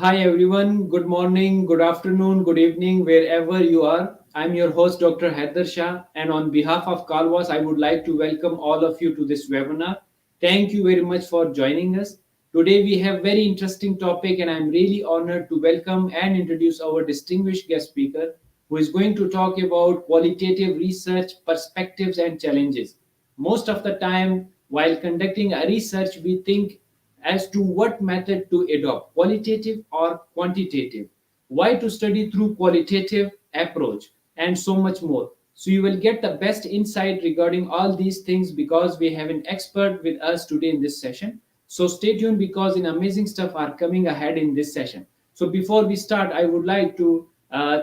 Hi everyone, good morning, good afternoon, good evening, wherever you are. I'm your host, Dr. Haider Shah, and on behalf of Calwas, I would like to welcome all of you to this webinar. Thank you very much for joining us. Today we have very interesting topic, and I'm really honored to welcome and introduce our distinguished guest speaker, who is going to talk about qualitative research, perspectives, and challenges. Most of the time, while conducting a research, we think as to what method to adopt, qualitative or quantitative, why to study through qualitative approach, and so much more. So you will get the best insight regarding all these things because we have an expert with us today in this session. So stay tuned because in amazing stuff are coming ahead in this session. So before we start, I would like to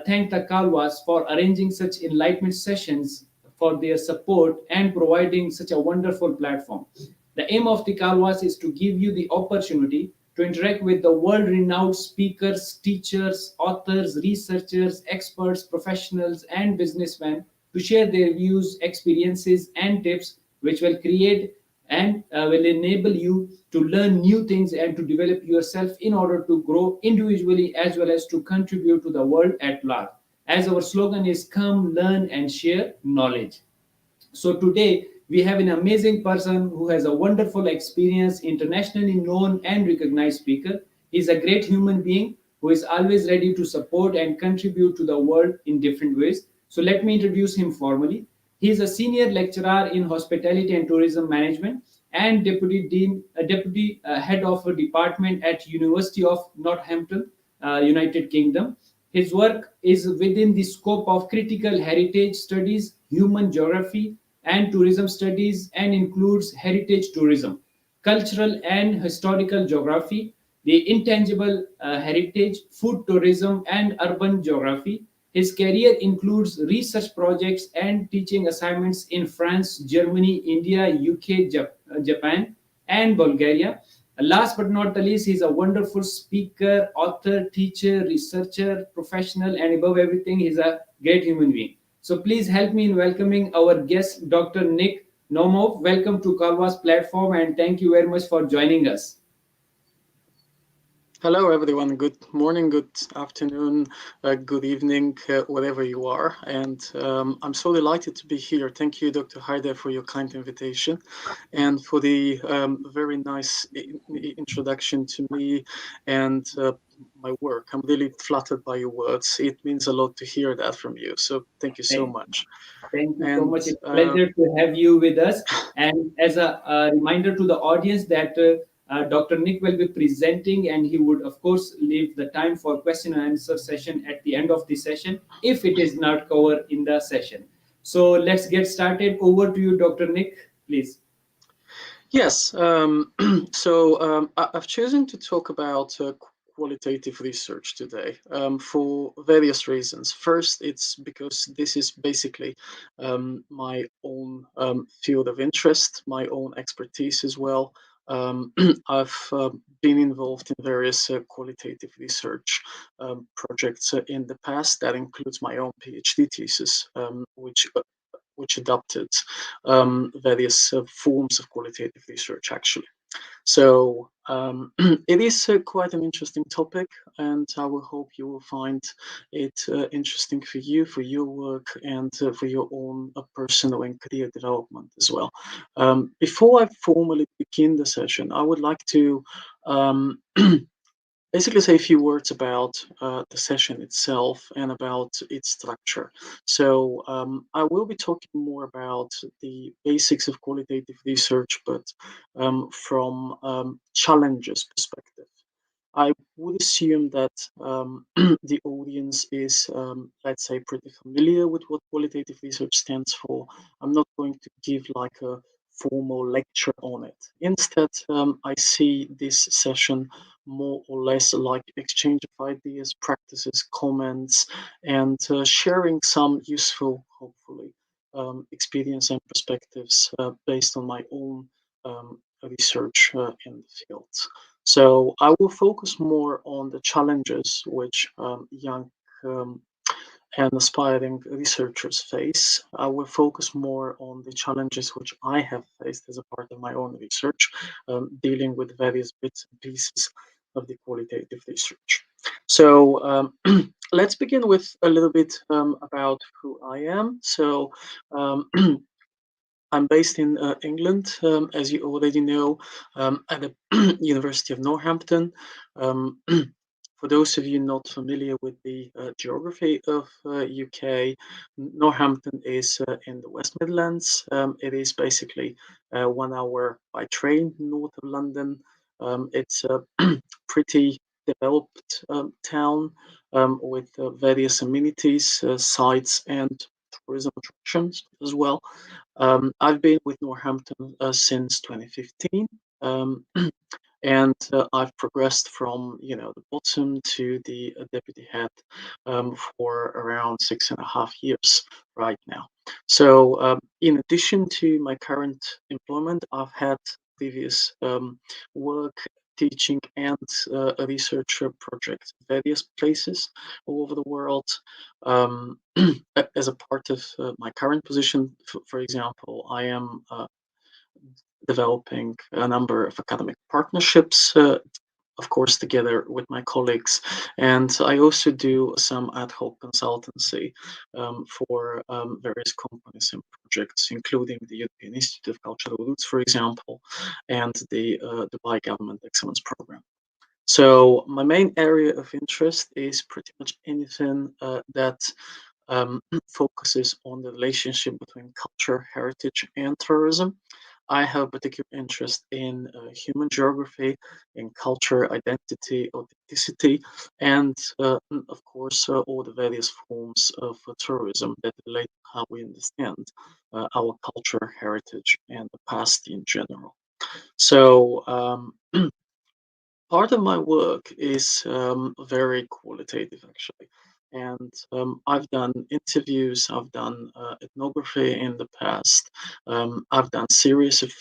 thank the Kalwas for arranging such enlightenment sessions, for their support and providing such a wonderful platform. The aim of the Kalwas is to give you the opportunity to interact with the world renowned speakers, teachers, authors, researchers, experts, professionals, and businessmen to share their views, experiences, and tips, which will create and will enable you to learn new things and to develop yourself in order to grow individually as well as to contribute to the world at large. As our slogan is come, learn, and share knowledge. So today we have an amazing person who has a wonderful experience, internationally known and recognized speaker. He's a great human being who is always ready to support and contribute to the world in different ways. So let me introduce him formally. He is a senior lecturer in hospitality and tourism management and deputy dean, deputy head of a department at University of Northampton, United Kingdom. His work is within the scope of critical heritage studies, human geography, and tourism studies, and includes heritage tourism, cultural and historical geography, the intangible heritage, food tourism, and urban geography. His career includes research projects and teaching assignments in France, Germany, India, UK, Japan, and Bulgaria. Last but not the least, he's a wonderful speaker, author, teacher, researcher, professional, and above everything, he's a great human being. So please help me in welcoming our guest, Dr. Nick NAUMOV. Welcome to Kalwa's platform, and thank you very much for joining us. Hello, everyone. Good morning, good afternoon, good evening, wherever you are. And I'm so delighted to be here. Thank you, Dr. Haider, for your kind invitation and for the very nice introduction to me and my work. I'm really flattered by your words. It means a lot to hear that from you. So thank you so Thank, much. thank you so And much. It's a pleasure to have you with us. And as a reminder to the audience that Dr. Nick will be presenting, and he would, of course, leave the time for question and answer session at the end of the session if it is not covered in the session. So let's get started. Over to you, Dr. Nick, please. yes, I've chosen to talk about qualitative research today for various reasons. First, it's because this is basically my own field of interest, my own expertise as well. I've been involved in various qualitative research projects in the past. That includes my own PhD thesis, which adopted various forms of qualitative research, actually. So it is quite an interesting topic, and I will hope you will find it interesting for you, for your work, and for your own personal and career development as well. Before I formally begin the session, I would like to um, basically say a few words about the session itself and about its structure. So I will be talking more about the basics of qualitative research, but from challenges perspective. I would assume that the audience is, let's say, pretty familiar with what qualitative research stands for. I'm not going to give like a formal lecture on it. Instead, I see this session more or less like exchange of ideas, practices, comments, and sharing some useful, hopefully, experience and perspectives based on my own research in the field. So I will focus more on the challenges which young and aspiring researchers face. I will focus more on the challenges which I have faced as a part of my own research, dealing with various bits and pieces of the qualitative research. So let's begin with a little bit about who I am. So um, I'm based in England, as you already know, at the University of Northampton. Um, for those of you not familiar with the geography of UK, Northampton is in the West Midlands. It is basically 1 hour by train north of London. It's a pretty developed town with various amenities, sites, and tourism attractions as well. I've been with Northampton since 2015, and I've progressed from the bottom to the deputy head for around 6.5 years right now. So, in addition to my current employment, I've had previous work, teaching, and research projects in various places all over the world. Um, as a part of my current position, for example, I am developing a number of academic partnerships, of course, together with my colleagues. And I also do some ad hoc consultancy for various companies and projects, including the European Institute of Cultural Roots, for example, and the Dubai Government Excellence Program. So my main area of interest is pretty much anything that focuses on the relationship between culture, heritage, and tourism. I have a particular interest in human geography, in culture, identity, authenticity, and of course, all the various forms of tourism that relate to how we understand our culture, heritage, and the past in general. So, part of my work is very qualitative, actually. And I've done interviews, I've done ethnography in the past, I've done series of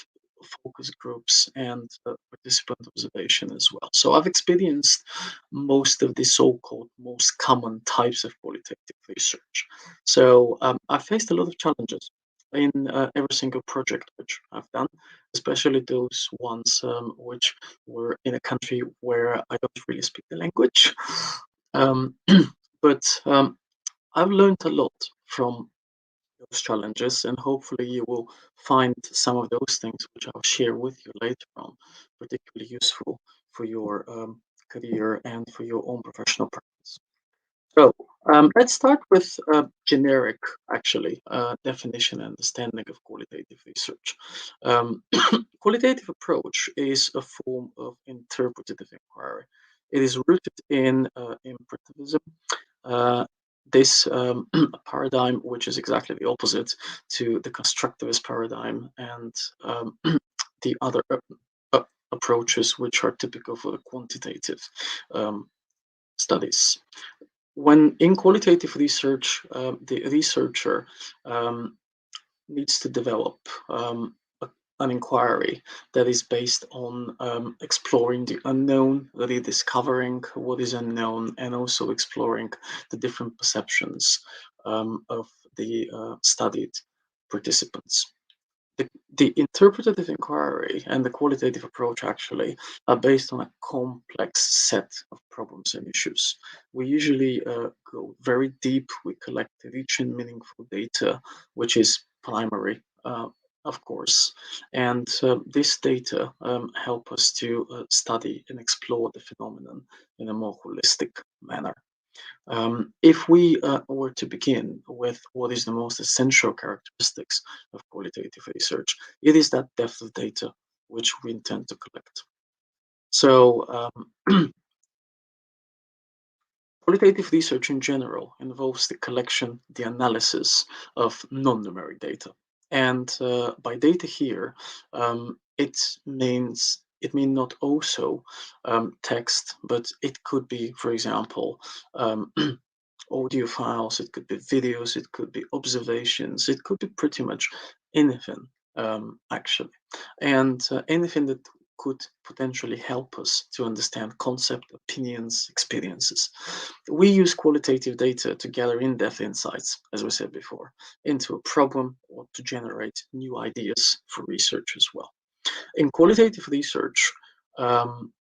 focus groups and participant observation as well. So I've experienced most of the so-called most common types of qualitative research. So I faced a lot of challenges in every single project which I've done, especially those ones which were in a country where I don't really speak the language. Um, but I've learned a lot from those challenges, and hopefully, you will find some of those things which I'll share with you later on particularly useful for your career and for your own professional practice. So let's start with a generic, actually, definition and understanding of qualitative research. Um, qualitative approach is a form of interpretative inquiry. It is rooted in imperativism. Uh, this paradigm, which is exactly the opposite to the constructivist paradigm and the other approaches which are typical for the quantitative um, studies. When in qualitative research, the researcher um, needs to develop an inquiry that is based on exploring the unknown, rediscovering what is unknown, and also exploring the different perceptions of the studied participants. The interpretative inquiry and the qualitative approach actually are based on a complex set of problems and issues. We usually go very deep. We collect rich and meaningful data, which is primary, of course. And this data help us to study and explore the phenomenon in a more holistic manner. If we were to begin with what is the most essential characteristics of qualitative research, it is that depth of data which we intend to collect. So, qualitative research in general involves the collection, the analysis of non-numeric data. And by data here, it means not also text, but it could be, for example, audio files, it could be videos, it could be observations, it could be pretty much anything, actually. And anything that could potentially help us to understand concept, opinions, experiences. We use qualitative data to gather in-depth insights, as we said before, into a problem or to generate new ideas for research as well. In qualitative research, um,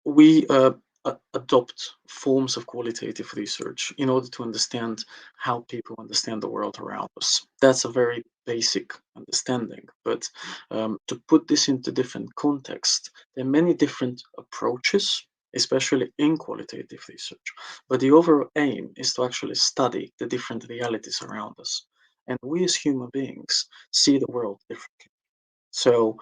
we adopt forms of qualitative research in order to understand how people understand the world around us. That's a very basic understanding. But to put this into different context, there are many different approaches, especially in qualitative research. But the overall aim is to actually study the different realities around us. And we as human beings see the world differently. So,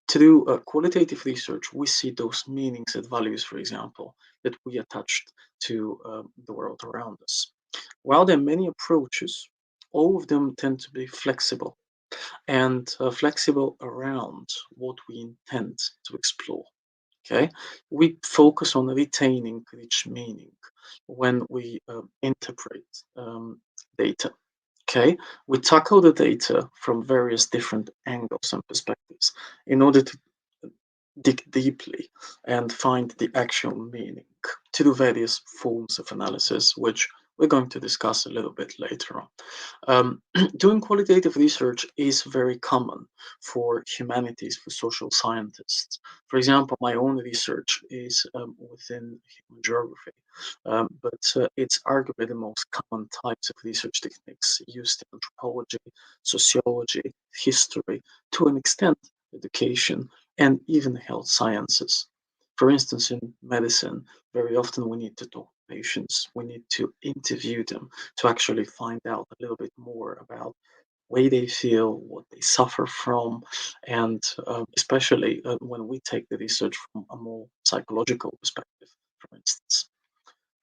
through qualitative research, we see those meanings and values, for example, that we attached to the world around us. While there are many approaches, all of them tend to be flexible and flexible around what we intend to explore. Okay, we focus on retaining rich meaning when we interpret data. Okay, we tackle the data from various different angles and perspectives in order to dig deeply and find the actual meaning to the various forms of analysis, which we're going to discuss a little bit later on. Doing qualitative research is very common for humanities, for social scientists. For example, my own research is within human geography, but it's arguably the most common types of research techniques used in anthropology, sociology, history, to an extent, education, and even health sciences. For instance, in medicine, very often we need to talk to patients, we need to interview them to actually find out a little bit more about way they feel, what they suffer from, and especially when we take the research from a more psychological perspective, for instance.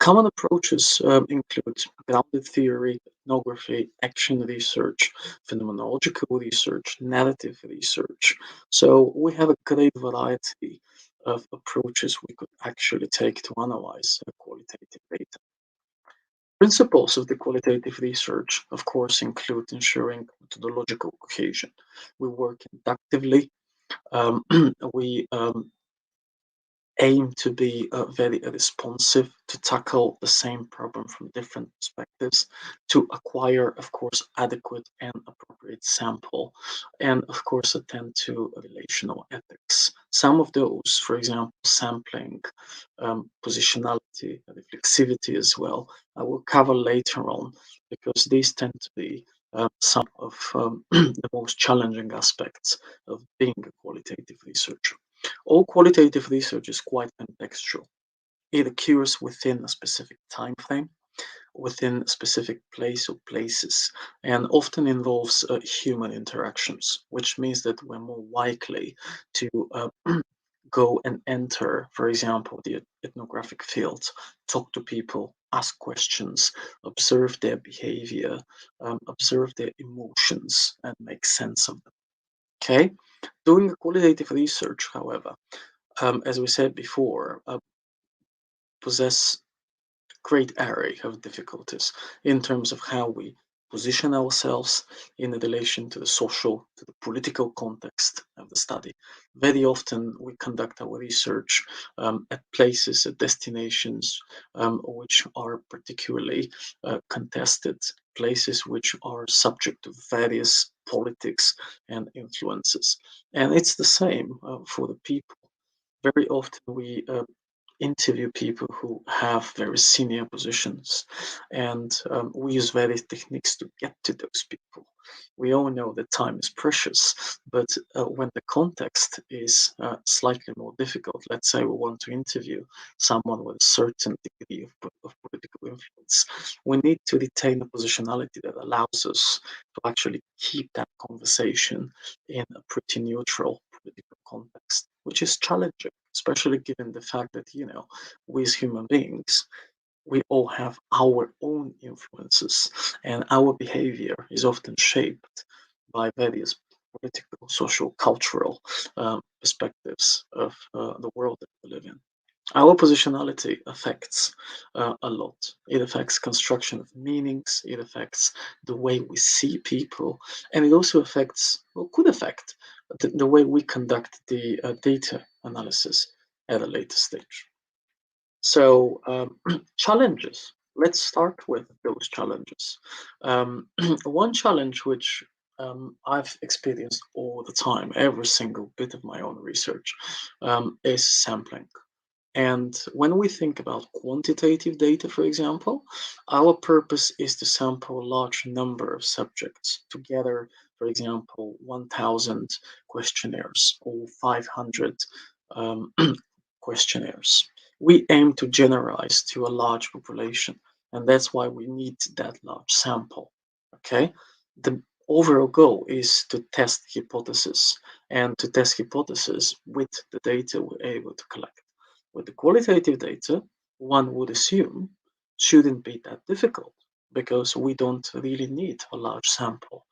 Common approaches include grounded theory, ethnography, action research, phenomenological research, narrative research. So we have a great variety of approaches we could actually take to analyze qualitative data. Principles of the qualitative research, of course, include ensuring methodological cohesion. We work inductively. Um, we aim to be very responsive, to tackle the same problem from different perspectives, to acquire, of course, adequate and appropriate sample, and of course, attend to relational ethics. Some of those, for example, sampling, positionality, reflexivity as well, I will cover later on because these tend to be some of the most challenging aspects of being a qualitative researcher. All qualitative research is quite contextual. It occurs within a specific time frame, within a specific place or places, and often involves human interactions, which means that we're more likely to go and enter, for example, the ethnographic field, talk to people, ask questions, observe their behavior, observe their emotions, and make sense of them. Okay? Doing qualitative research, however, as we said before, possess great array of difficulties in terms of how we position ourselves in relation to the social, to the political context of the study. Very often, we conduct our research at places, at destinations which are particularly contested, places which are subject to various politics and influences. And it's the same for the people. Very often, we interview people who have very senior positions, and we use various techniques to get to those people. We all know that time is precious, but when the context is slightly more difficult, let's say we want to interview someone with a certain degree of political influence, we need to retain a positionality that allows us to actually keep that conversation in a pretty neutral political context, which is challenging, especially given the fact that, we as human beings, we all have our own influences, and our behavior is often shaped by various political, social, cultural perspectives of the world that we live in. Our positionality affects a lot. It affects construction of meanings, it affects the way we see people, and it also affects, or could affect, the way we conduct the data analysis at a later stage. So, challenges. Let's start with those challenges. One challenge which I've experienced all the time, every single bit of my own research, is sampling. And when we think about quantitative data, for example, our purpose is to sample a large number of subjects to gather, for example, 1,000 questionnaires or 500 um, questionnaires. We aim to generalize to a large population, and that's why we need that large sample. Okay, the overall goal is to test hypothesis and to test hypothesis with the data we're able to collect. With the qualitative data, one would assume shouldn't be that difficult because we don't really need a large sample.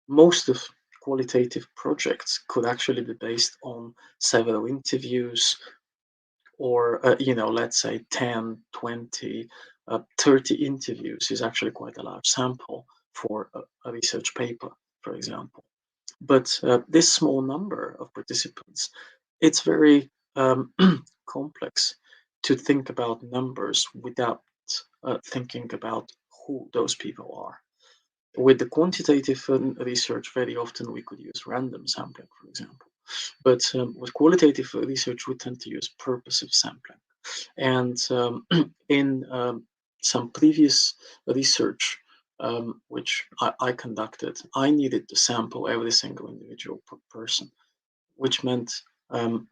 Most of qualitative projects could actually be based on several interviews or, let's say 10, 20, 30 interviews is actually quite a large sample for a research paper, for example. But this small number of participants, it's very complex to think about numbers without thinking about who those people are. With the quantitative research, very often we could use random sampling, for example. But with qualitative research, we tend to use purposive sampling. And in some previous research, which I conducted, I needed to sample every single individual person, which meant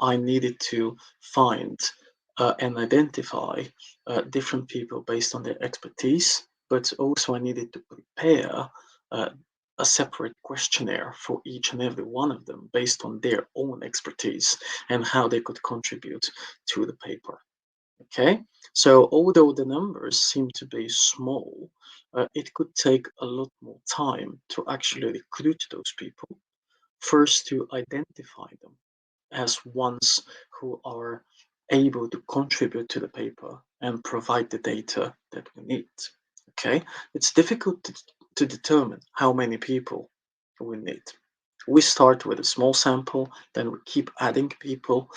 I needed to find and identify different people based on their expertise, but also I needed to prepare uh, a separate questionnaire for each and every one of them based on their own expertise and how they could contribute to the paper. Okay, so although the numbers seem to be small, it could take a lot more time to actually recruit those people. First, to identify them as ones who are able to contribute to the paper and provide the data that we need. Okay, it's difficult to determine how many people we need. We start with a small sample, then we keep adding people.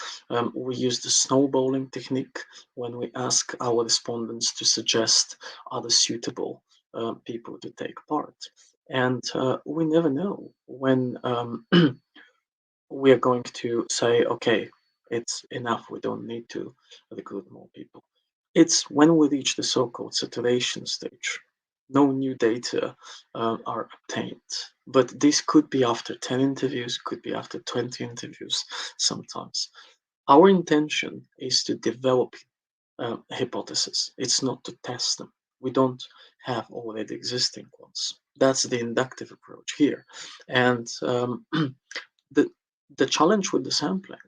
We use the snowballing technique when we ask our respondents to suggest other suitable people to take part. And we never know when we are going to say, okay, it's enough, we don't need to recruit more people. It's when we reach the so-called saturation stage. No new data are obtained, but this could be after 10 interviews, could be after 20 interviews sometimes. Our intention is to develop hypotheses. It's not to test them. We don't have already existing ones. That's the inductive approach here. And the the challenge with the sampling,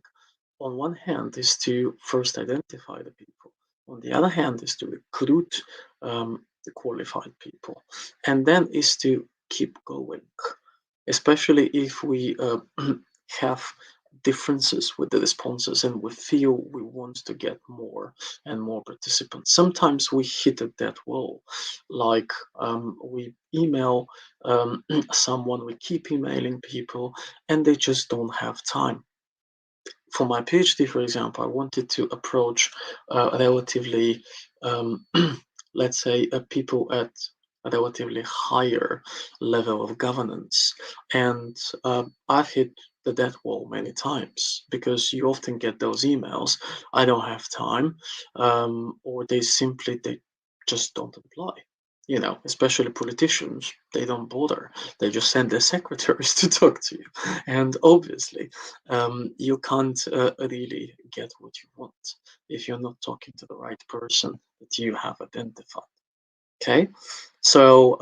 on one hand, is to first identify the people. On the other hand, is to recruit the qualified people, and then is to keep going, especially if we have differences with the responses and we feel we want to get more and more participants. Sometimes we hit a dead wall, like we email someone, we keep emailing people, and they just don't have time. For my PhD, for example, I wanted to approach relatively, um, let's say, people at a relatively higher level of governance. And I've hit the death wall many times because you often get those emails, I don't have time, or they just don't apply. Especially politicians, they don't bother. They just send their secretaries to talk to you. And obviously, you can't really get what you want if you're not talking to the right person that you have identified. Okay, so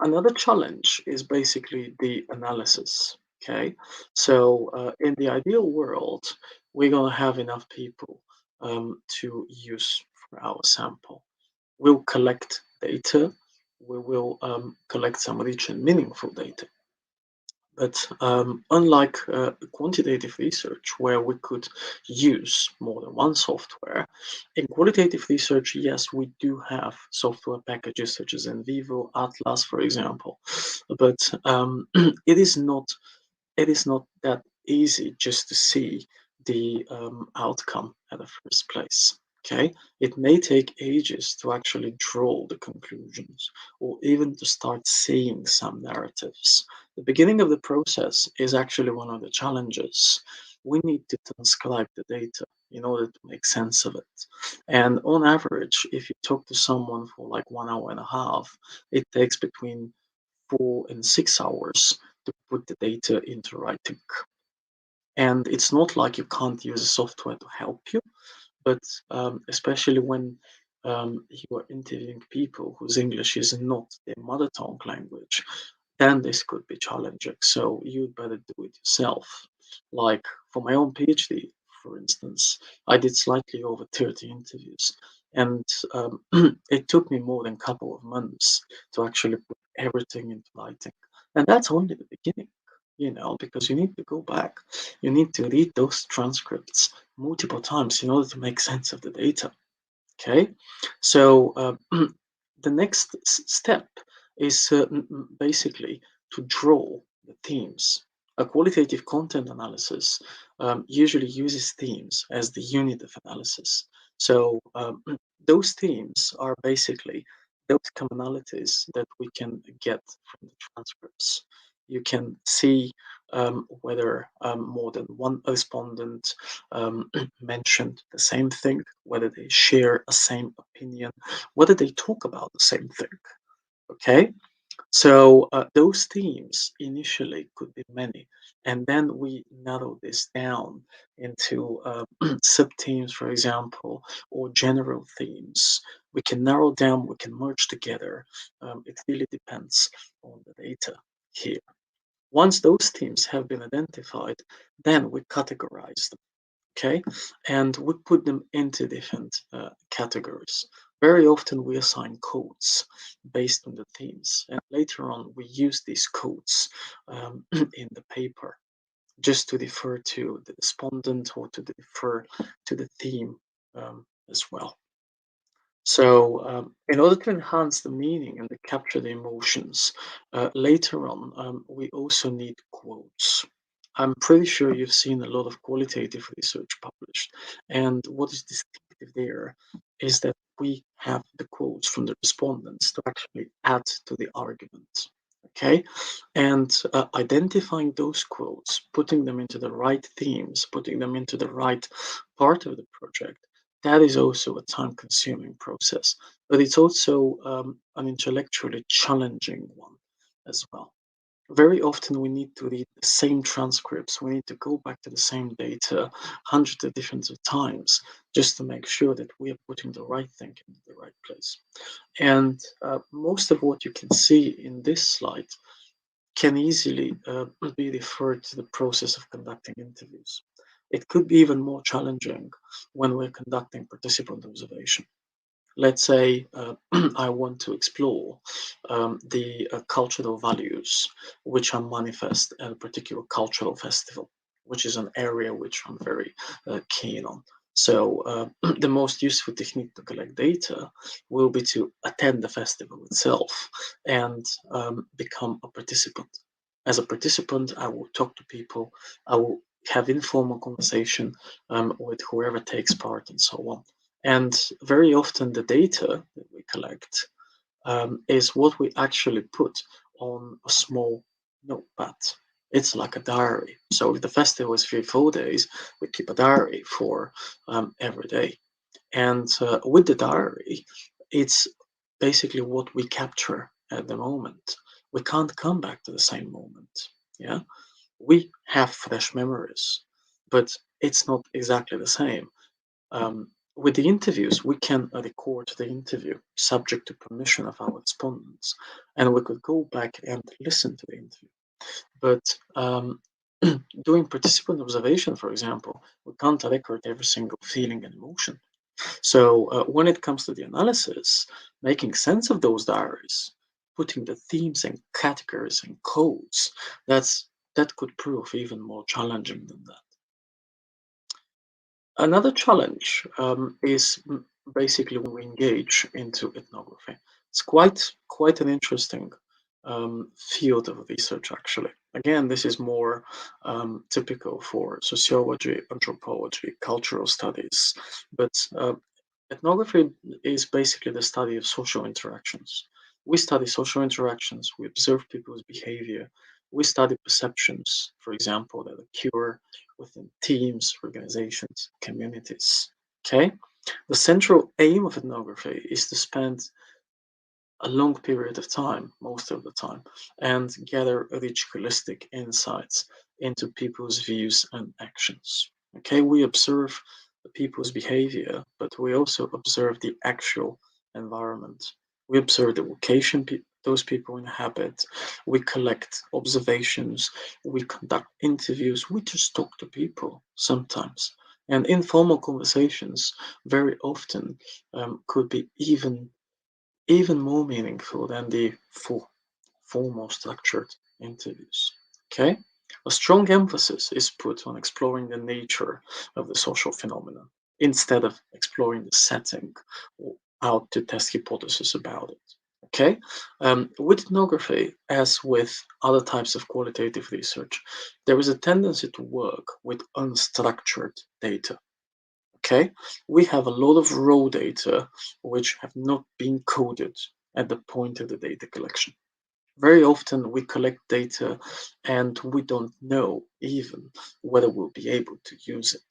another challenge is basically the analysis. Okay, so in the ideal world, we're going to have enough people to use for our sample. We'll collect data, we will collect some rich and meaningful data. But unlike quantitative research, where we could use more than one software, in qualitative research, yes, we do have software packages such as NVivo, Atlas, for example. But it is not that easy just to see the outcome at the first place. Okay, it may take ages to actually draw the conclusions or even to start seeing some narratives. The beginning of the process is actually one of the challenges. We need to transcribe the data. in order to make sense of it. And on average, if you talk to someone for like 1 hour and a half, it takes between 4 and 6 hours to put the data into writing. And it's not like you can't use a software to help you, but especially when you are interviewing people whose English is not their mother tongue language, then this could be challenging. So you'd better do it yourself. Like for my own PhD, for instance, I did slightly over 30 interviews, and it took me more than a couple of months to actually put everything into writing. And that's only the beginning, because you need to go back. You need to read those transcripts multiple times in order to make sense of the data. Okay, so the next step is basically to draw the themes. A qualitative content analysis usually uses themes as the unit of analysis. So those themes are basically those commonalities that we can get from the transcripts. You can see whether more than one respondent mentioned the same thing, whether they share a same opinion, whether they talk about the same thing. Okay, so those themes initially could be many, and then we narrow this down into sub-themes, for example, or general themes. We can narrow down, we can merge together. It really depends on the data here. Once those themes have been identified, then we categorize them. Okay, and we put them into different categories. Very often we assign codes based on the themes, and later on we use these codes in the paper just to refer to the respondent or to refer to the theme as well. So, in order to enhance the meaning and to capture the emotions, later on, we also need quotes. I'm pretty sure you've seen a lot of qualitative research published, and what is distinctive there is that we have the quotes from the respondents to actually add to the argument. Okay, and identifying those quotes, putting them into the right themes, putting them into the right part of the project, that is also a time-consuming process, but it's also an intellectually challenging one as well. Very often we need to read the same transcripts, we need to go back to the same data hundreds of different times just to make sure that we are putting the right thing in the right place. And most of what you can see in this slide can easily be referred to the process of conducting interviews. It could be even more challenging when we're conducting participant observation. Let's say I want to explore the cultural values which are manifest at a particular cultural festival, which is an area which I'm very keen on. So the most useful technique to collect data will be to attend the festival itself and become a participant. As a participant, I will talk to people, I will have informal conversation with whoever takes part and so on. And very often the data that we collect is what we actually put on a small notepad. It's like a diary. So if the festival is 3 4 days, we keep a diary for every day. And with the diary, it's basically what we capture at the moment. We can't come back to the same moment. Yeah, we have fresh memories, but it's not exactly the same. With the interviews, we can record the interview subject to permission of our respondents, and we could go back and listen to the interview. But doing participant observation, for example, we can't record every single feeling and emotion. So when it comes to the analysis, making sense of those diaries, putting the themes and categories and codes, that could prove even more challenging than that. Another challenge is basically when we engage into ethnography. It's quite an interesting field of research, actually. Again, this is more typical for sociology, anthropology, cultural studies, but ethnography is basically the study of social interactions. We study social interactions, we observe people's behavior, We study perceptions, for example, that occur within teams, organizations, communities. Okay? The central aim of ethnography is to spend a long period of time, most of the time, and gather rich holistic insights into people's views and actions. Okay, we observe the people's behavior, but we also observe the actual environment. We observe the location those people inhabit. We collect observations. We conduct interviews. We just talk to people sometimes. And informal conversations very often could be even more meaningful than the formal structured interviews. Okay? A strong emphasis is put on exploring the nature of the social phenomenon instead of exploring the setting or out to test hypotheses about it. Okay? With ethnography, as with other types of qualitative research, there is a tendency to work with unstructured data. Okay, we have a lot of raw data which have not been coded at the point of the data collection. Very often we collect data and we don't know even whether we'll be able to use it.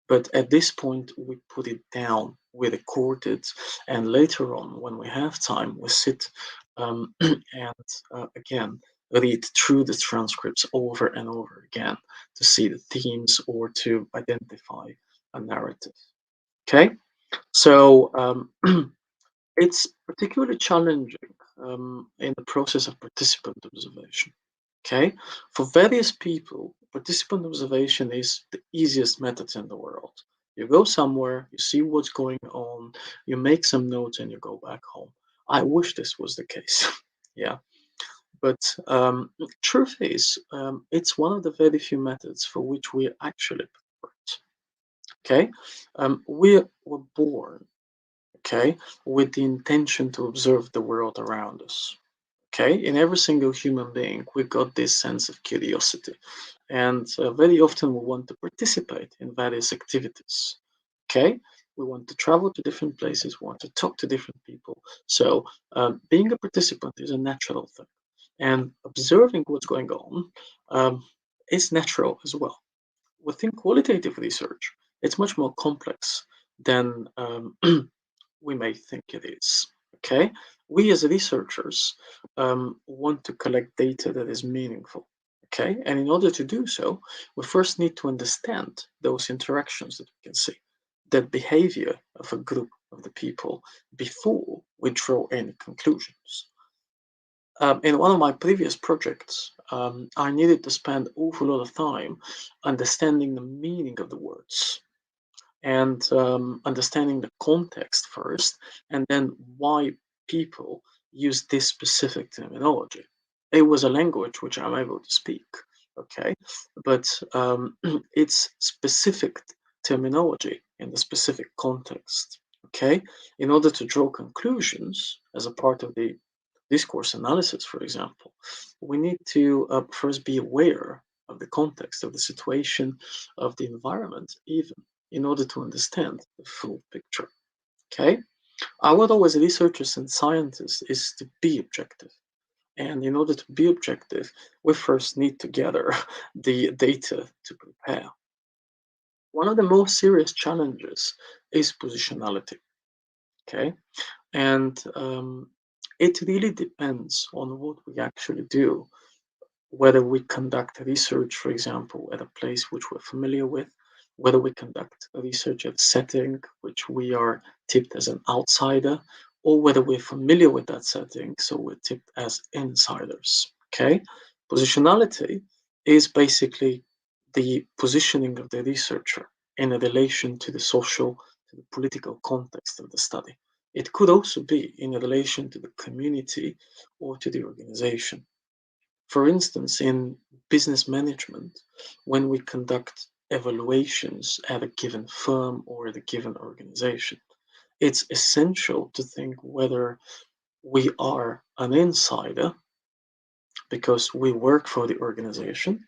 But at this point, we put it down, we record it, and later on, when we have time, we sit and again read through the transcripts over and over again to see the themes or to identify a narrative. Okay, so it's particularly challenging in the process of participant observation. Okay, for various people, participant observation is the easiest method in the world. You go somewhere, you see what's going on, you make some notes, and you go back home. I wish this was the case. Yeah, but truth is, it's one of the very few methods for which we actually prefer. Okay, we were born, okay, with the intention to observe the world around us. Okay, in every single human being, we got this sense of curiosity, and very often we want to participate in various activities. Okay, we want to travel to different places, we want to talk to different people. So, being a participant is a natural thing, and observing what's going on is natural as well. Within qualitative research, it's much more complex than we may think it is. Okay, we as researchers want to collect data that is meaningful. Okay, and in order to do so, we first need to understand those interactions that we can see, the behavior of a group of the people before we draw any conclusions. In one of my previous projects, I needed to spend an awful lot of time understanding the meaning of the words and understanding the context first, and then why people use this specific terminology. It was a language which I'm able to speak, okay, but it's specific terminology in the specific context, okay. In order to draw conclusions as a part of the discourse analysis, for example, we need to first be aware of the context of the situation, of the environment, even in order to understand the full picture. Okay? Our role as researchers and scientists is to be objective. And in order to be objective, we first need to gather the data to prepare. One of the most serious challenges is positionality. Okay? And it really depends on what we actually do, whether we conduct research, for example, at a place which we're familiar with, whether we conduct research at a setting which we are tipped as an outsider, or whether we're familiar with that setting, so we're tipped as insiders. Okay? Positionality is basically the positioning of the researcher in relation to the social, to the political context of the study. It could also be in relation to the community or to the organization. For instance, in business management, when we conduct evaluations at a given firm or at a given organization, it's essential to think whether we are an insider because we work for the organization,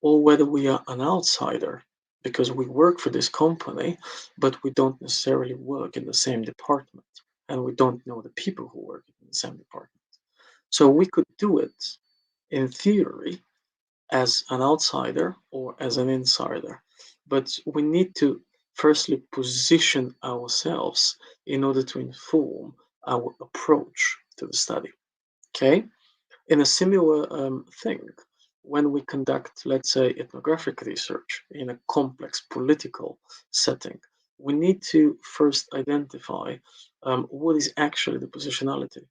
or whether we are an outsider because we work for this company, but we don't necessarily work in the same department and we don't know the people who work in the same department. So we could do it in theory as an outsider or as an insider. But we need to firstly position ourselves in order to inform our approach to the study. Okay? In a similar thing, when we conduct, let's say, ethnographic research in a complex political setting, we need to first identify what is actually the positionality.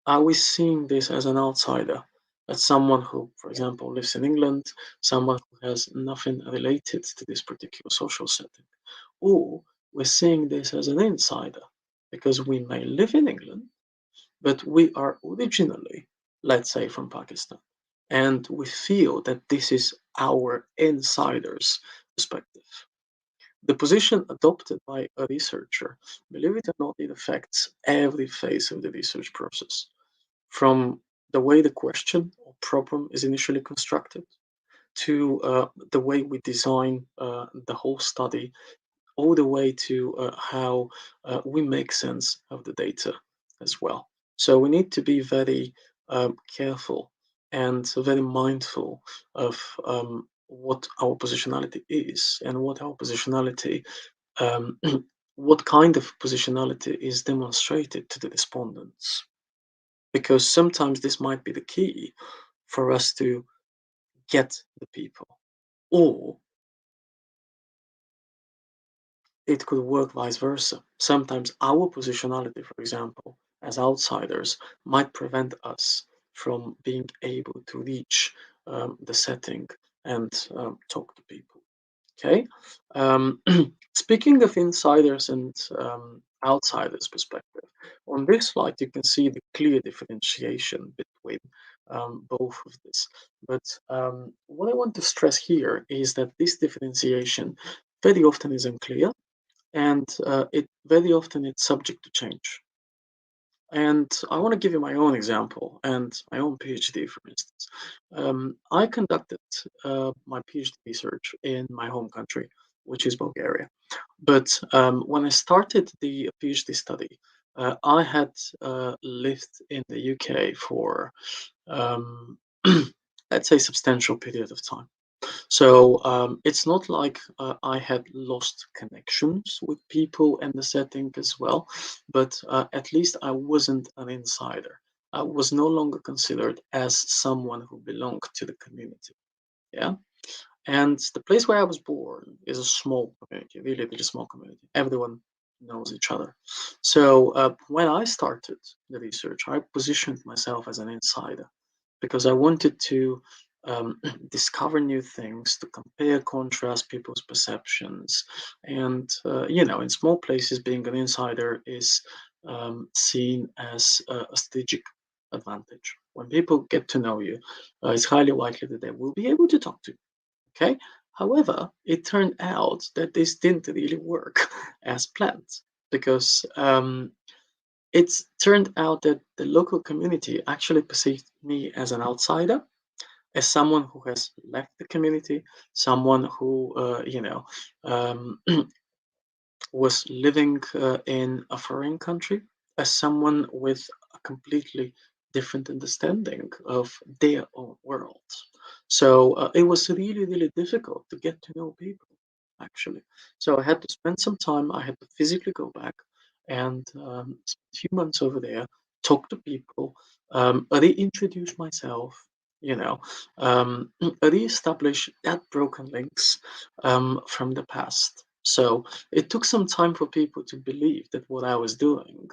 Are we seeing this as an outsider, as someone who, for example, lives in England, someone who has nothing related to this particular social setting? Or we're seeing this as an insider, because we may live in England, but we are originally, let's say, from Pakistan, and we feel that this is our insider's perspective. The position adopted by a researcher, believe it or not, it affects every phase of the research process, from the way the question or problem is initially constructed to the way we design the whole study, all the way to how we make sense of the data as well. So we need to be very careful and very mindful of what our positionality is and what our positionality, um, what kind of positionality is demonstrated to the respondents. Because sometimes this might be the key for us to get the people, or it could work vice versa. Sometimes our positionality, for example, as outsiders, might prevent us from being able to reach the setting and talk to people. Okay. Um, Speaking of insiders and outsiders' perspective, on this slide you can see the clear differentiation between both of this. But what I want to stress here is that this differentiation very often is unclear, and it very often it's subject to change. And I want to give you my own example and my own PhD, for instance. I conducted my PhD research in my home country, which is Bulgaria. But when I started the PhD study, I had lived in the UK for, um, let's say, substantial period of time. So it's not like I had lost connections with people and the setting as well, but at least I wasn't an insider. I was no longer considered as someone who belonged to the community. Yeah. And the place where I was born is a small community, really, really small community. Everyone knows each other. So when I started the research, I positioned myself as an insider because I wanted to discover new things, to compare, contrast people's perceptions. And, in small places, being an insider is seen as a strategic advantage. When people get to know you, it's highly likely that they will be able to talk to you. Okay. However, it turned out that this didn't really work as planned because it's turned out that the local community actually perceived me as an outsider, as someone who has left the community, someone who, um, was living in a foreign country, as someone with a completely different understanding of their own world. So it was really, really difficult to get to know people, actually. So I had to spend some time, I had to physically go back and spend a few months over there, talk to people, reintroduce myself, you know, reestablish that broken links from the past. So it took some time for people to believe that what I was doing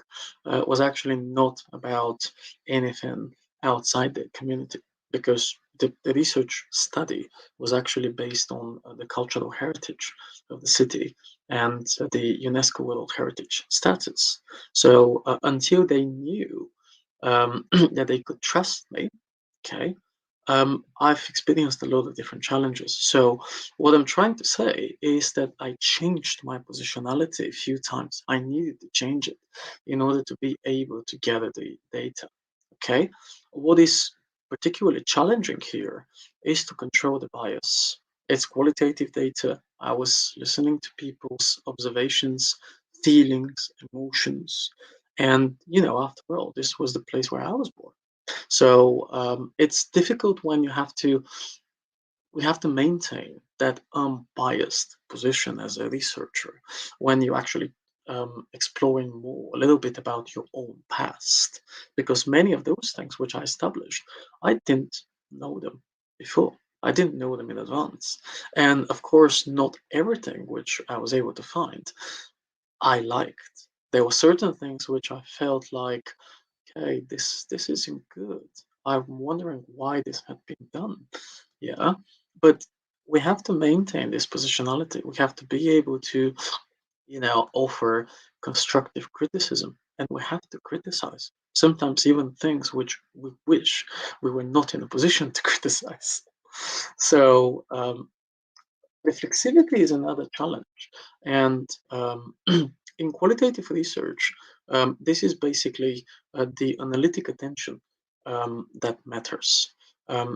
was actually not about anything outside the community, because the research study was actually based on the cultural heritage of the city and the UNESCO World Heritage status. So until they knew that they could trust me, okay, I've experienced a lot of different challenges. So, what I'm trying to say is that I changed my positionality a few times. I needed to change it in order to be able to gather the data. Okay. What is particularly challenging here is to control the bias. It's qualitative data. I was listening to people's observations, feelings, emotions. And, after all, this was the place where I was born. So it's difficult when you have to we have to maintain that unbiased position as a researcher when you're actually exploring more, a little bit about your own past, because many of those things which I established, I didn't know them before. I didn't know them in advance. And of course, not everything which I was able to find I liked. There were certain things which I felt like, okay, this isn't good. I'm wondering why this had been done. Yeah, but we have to maintain this positionality. We have to be able to, offer constructive criticism, and we have to criticize. Sometimes even things which we wish we were not in a position to criticize. So reflexivity is another challenge. And in qualitative research, this is basically the analytic attention that matters.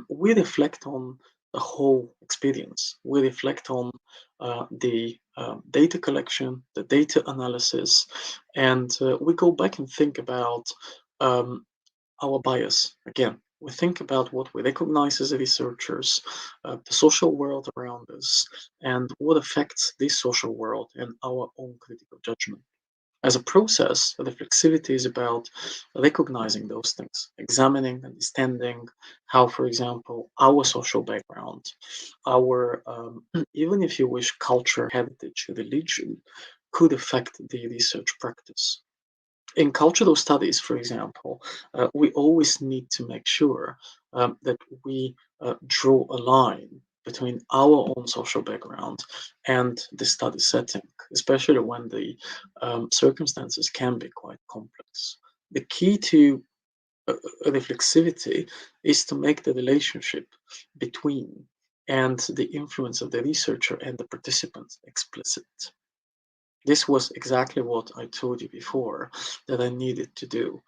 We reflect on the whole experience. We reflect on the data collection, the data analysis, and we go back and think about um, our bias again. We think about what we recognize as researchers, the social world around us, and what affects this social world and our own critical judgment. As a process, reflexivity is about recognizing those things, examining, understanding how, for example, our social background, our, even if you wish, culture, heritage, religion, could affect the research practice. In cultural studies, for example, we always need to make sure that we draw a line between our own social background and the study setting, especially when the circumstances can be quite complex. The key to reflexivity is to make the relationship between and the influence of the researcher and the participant explicit. This was exactly what I told you before that I needed to do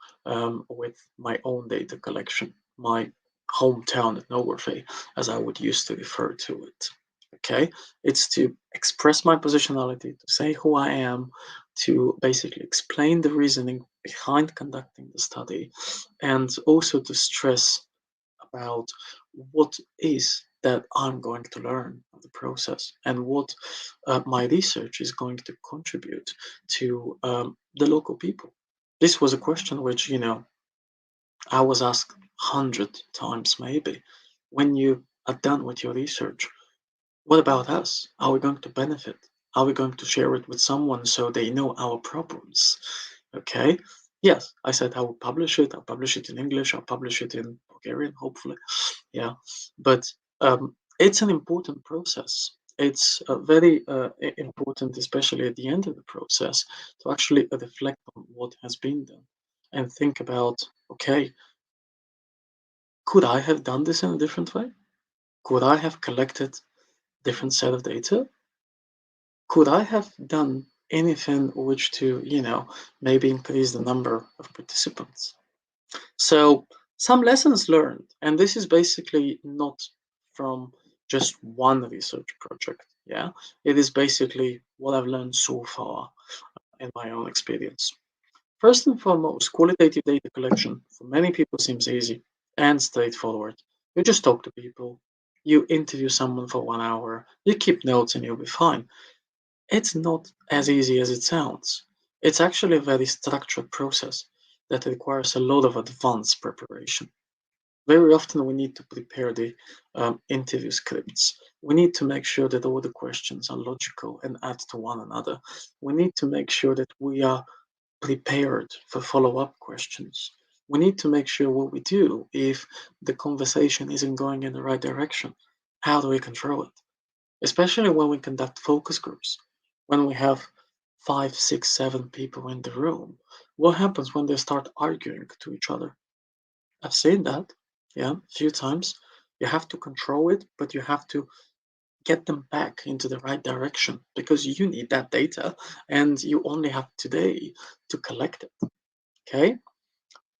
with my own data collection, my hometown ethnography, as I would used to refer to it. Okay, it's to express my positionality, to say who I am, to basically explain the reasoning behind conducting the study, and also to stress about what is that I'm going to learn of the process and what my research is going to contribute to the local people. This was a question which, I was asked 100 times maybe. When you are done with your research, what about us? Are we going to benefit? Are we going to share it with someone so they know our problems? Okay. Yes, I said I will publish it. I'll publish it in English. I'll publish it in Bulgarian, hopefully. Yeah. But it's an important process. It's very important, especially at the end of the process, to actually reflect on what has been done and think about, okay, could I have done this in a different way? Could I have collected different set of data? Could I have done anything which to, maybe increase the number of participants? So some lessons learned, and this is basically not from just one research project. Yeah, it is basically what I've learned so far in my own experience. First and foremost, qualitative data collection for many people seems easy and straightforward. You just talk to people, you interview someone for 1 hour, you keep notes, and you'll be fine. It's not as easy as it sounds. It's actually a very structured process that requires a lot of advanced preparation. Very often, we need to prepare the interview scripts. We need to make sure that all the questions are logical and add to one another. We need to make sure that we are prepared for follow up questions. We need to make sure what we do if the conversation isn't going in the right direction. How do we control it? Especially when we conduct focus groups, when we have five, six, seven people in the room. What happens when they start arguing to each other? I've seen that, yeah, a few times. You have to control it, but you have to get them back into the right direction because you need that data and you only have today to collect it. Okay?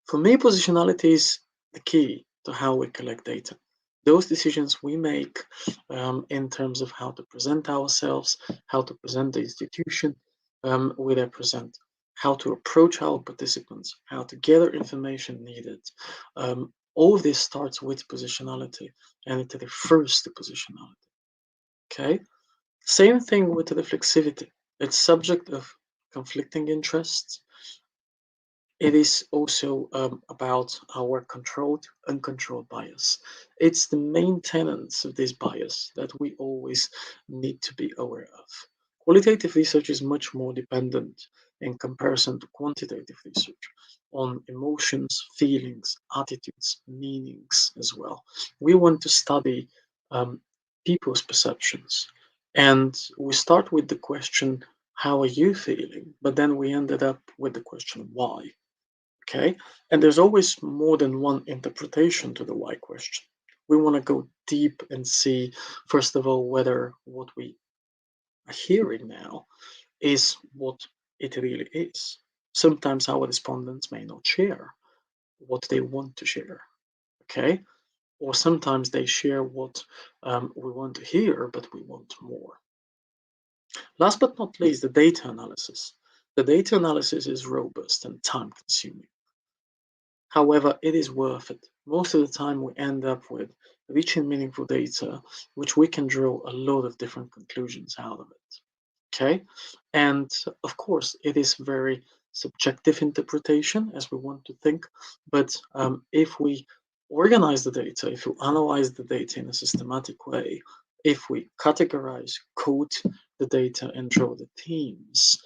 For me, positionality is the key to how we collect data. Those decisions we make in terms of how to present ourselves, how to present the institution we represent, how to approach our participants, how to gather information needed, All of this starts with positionality, and it refers to positionality. Okay? Same thing with reflexivity. It's subject of conflicting interests. It is also about our controlled, uncontrolled bias. It's the main tenets of this bias that we always need to be aware of. Qualitative research is much more dependent in comparison to quantitative research on emotions, feelings, attitudes, meanings as well. We want to study um, people's perceptions. And we start with the question, how are you feeling? But then we ended up with the question, why? Okay, and there's always more than one interpretation to the why question. We want to go deep and see, first of all, whether what we are hearing now is what it really is. Sometimes our respondents may not share what they want to share, okay, or sometimes they share what we want to hear, but we want more. Last but not least, the data analysis. The data analysis is robust and time consuming. However, it is worth it. Most of the time, we end up with rich and meaningful data, which we can draw a lot of different conclusions out of it. Okay, and of course, it is very subjective interpretation as we want to think. But if we organize the data, if we analyze the data in a systematic way, if we categorize, code the data, and draw the themes,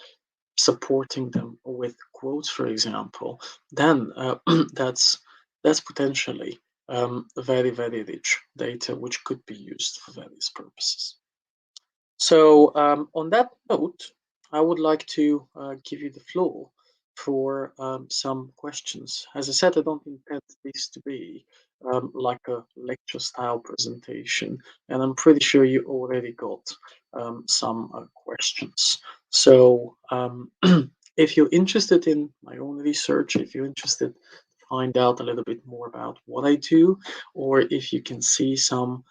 supporting them with quotes, for example, then that's potentially very, very rich data which could be used for various purposes. So on that note, I would like to give you the floor for some questions. As I said, I don't intend this to be like a lecture style presentation, and I'm pretty sure you already got some questions. So if you're interested in my own research, if you're interested to find out a little bit more about what I do, or if you can see some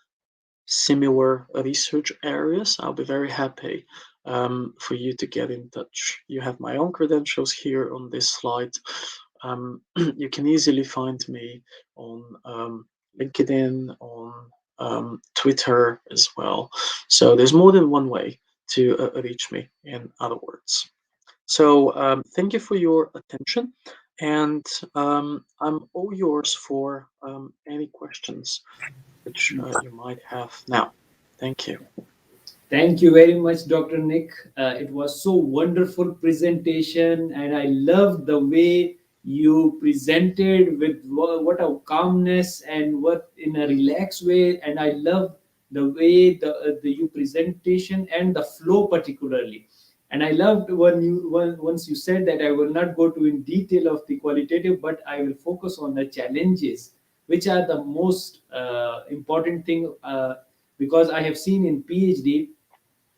similar research areas, I'll be very happy for you to get in touch. You have my own credentials here on this slide. You can easily find me on LinkedIn, on Twitter as well. So there's more than one way to reach me, in other words. So thank you for your attention, and I'm all yours for any questions which you might have now. Thank you. Thank you very much, Dr. Nick. It was so wonderful presentation, and I love the way you presented with what a calmness and what in a relaxed way. And I love the way the you presentation and the flow particularly. And I loved once you said that I will not go to in detail of the qualitative, but I will focus on the challenges, which are the most important thing. Because I have seen in PhD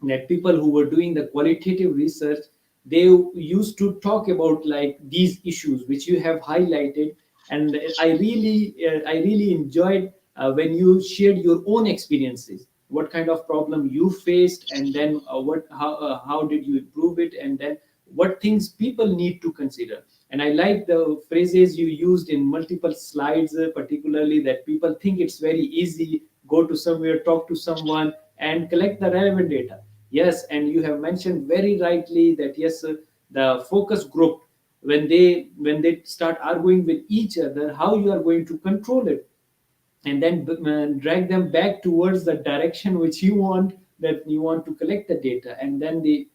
that people who were doing the qualitative research, they used to talk about like these issues which you have highlighted. And I really enjoyed when you shared your own experiences, what kind of problem you faced, and then how did you improve it, and then what things people need to consider. And I like the phrases you used in multiple slides, particularly that people think it's very easy, go to somewhere, talk to someone, and collect the relevant data. Yes, and you have mentioned very rightly that yes, the focus group, when they start arguing with each other, how you are going to control it, and then drag them back towards the direction which you want, that you want to collect the data, and then the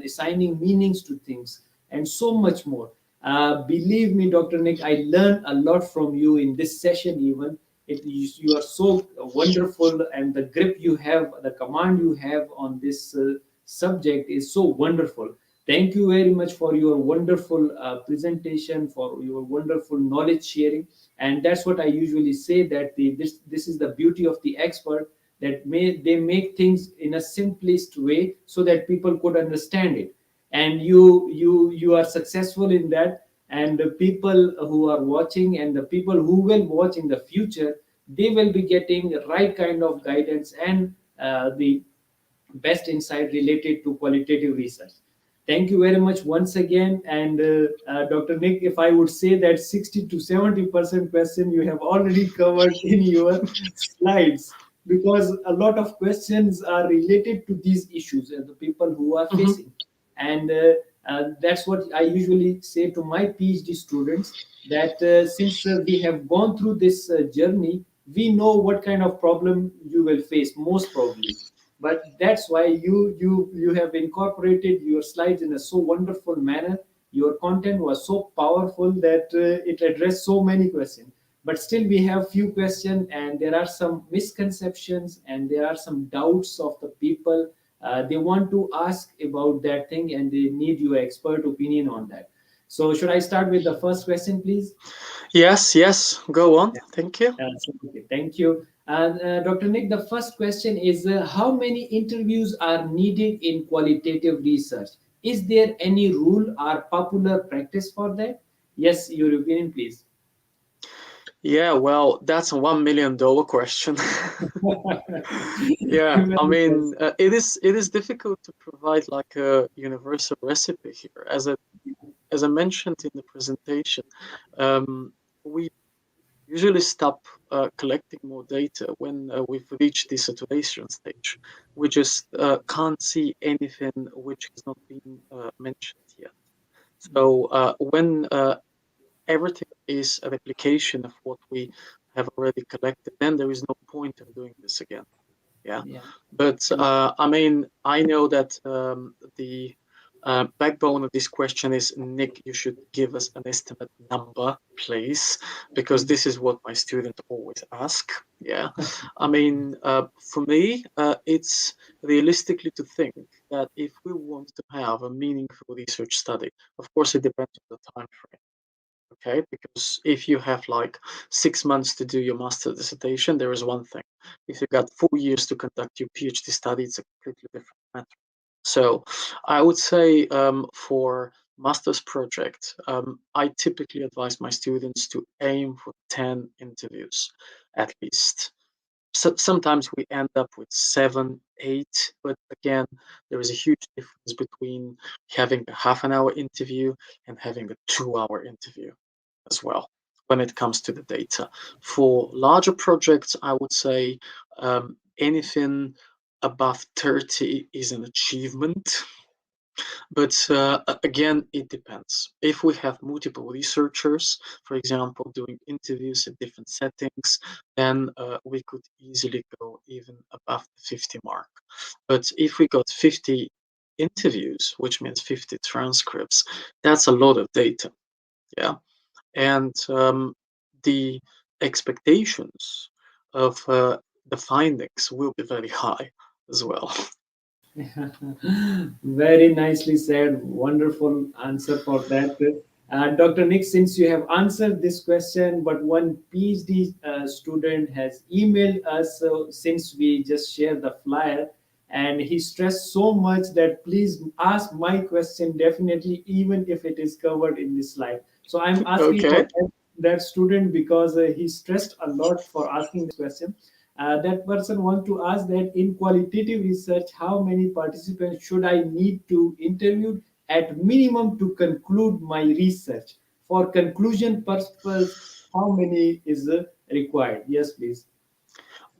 assigning meanings to things, and so much more. Believe me, Dr. Nick, I learned a lot from you in this session. Even you are so wonderful, and the grip you have, the command you have on this subject is so wonderful. Thank you very much for your wonderful presentation, for your wonderful knowledge sharing. And that's what I usually say, that this is the beauty of the expert, that they make things in a simplest way so that people could understand it. And you are successful in that. And the people who are watching and the people who will watch in the future, they will be getting the right kind of guidance and the best insight related to qualitative research. Thank you very much once again. And Dr. Nick, if I would say that 60 to 70% question you have already covered in your slides, because a lot of questions are related to these issues and the people who are Hmm. facing. And that's what I usually say to my PhD students, that since we have gone through this journey, we know what kind of problem you will face, most probably. But that's why you have incorporated your slides in a so wonderful manner. Your content was so powerful that it addressed so many questions. But still we have few questions, and there are some misconceptions, and there are some doubts of the people. They want to ask about that thing, and they need your expert opinion on that. So should I start with the first question, please? Yes, yes, go on. Thank you. Okay, thank you. And Dr. Nick, the first question is how many interviews are needed in qualitative research? Is there any rule or popular practice for that? Yes, your opinion, please. Yeah, well, that's a $1 million question. Yeah, I mean, it is difficult to provide like a universal recipe here. As I mentioned in the presentation, we usually stop collecting more data when we've reached the saturation stage. We just can't see anything which has not been mentioned yet. So when everything is a replication of what we have already collected, then there is no point of doing this again. Yeah, Yeah. but I mean, I know that the backbone of this question is, Nick, you should give us an estimate number, please, because this is what my students always ask. Yeah, I mean, for me, it's realistically to think that if we want to have a meaningful research study, of course, it depends on the time frame. Okay, because if you have like 6 months to do your master dissertation, there is one thing. If you got 4 years to conduct your PhD study, it's a completely different matter. So I would say for master's project, I typically advise my students to aim for 10 interviews at least. So sometimes we end up with 7, 8, but again, there is a huge difference between having a half an hour interview and having a 2 hour interview as well when it comes to the data. For larger projects, I would say anything above 30 is an achievement. But again, it depends. If we have multiple researchers, for example, doing interviews in different settings, then we could easily go even above the 50 mark. But if we got 50 interviews, which means 50 transcripts, that's a lot of data. Yeah. And the expectations of the findings will be very high as well. Very nicely said. Wonderful answer for that. Dr. Nick, since you have answered this question, but one PhD student has emailed us since we just shared the flyer, and he stressed so much that please ask my question definitely, even if it is covered in this slide. So I'm asking for Okay. that student because he stressed a lot for asking this question. That person wants to ask that in qualitative research, how many participants should I need to interview at minimum to conclude my research? For conclusion purpose, how many is required? Yes, please.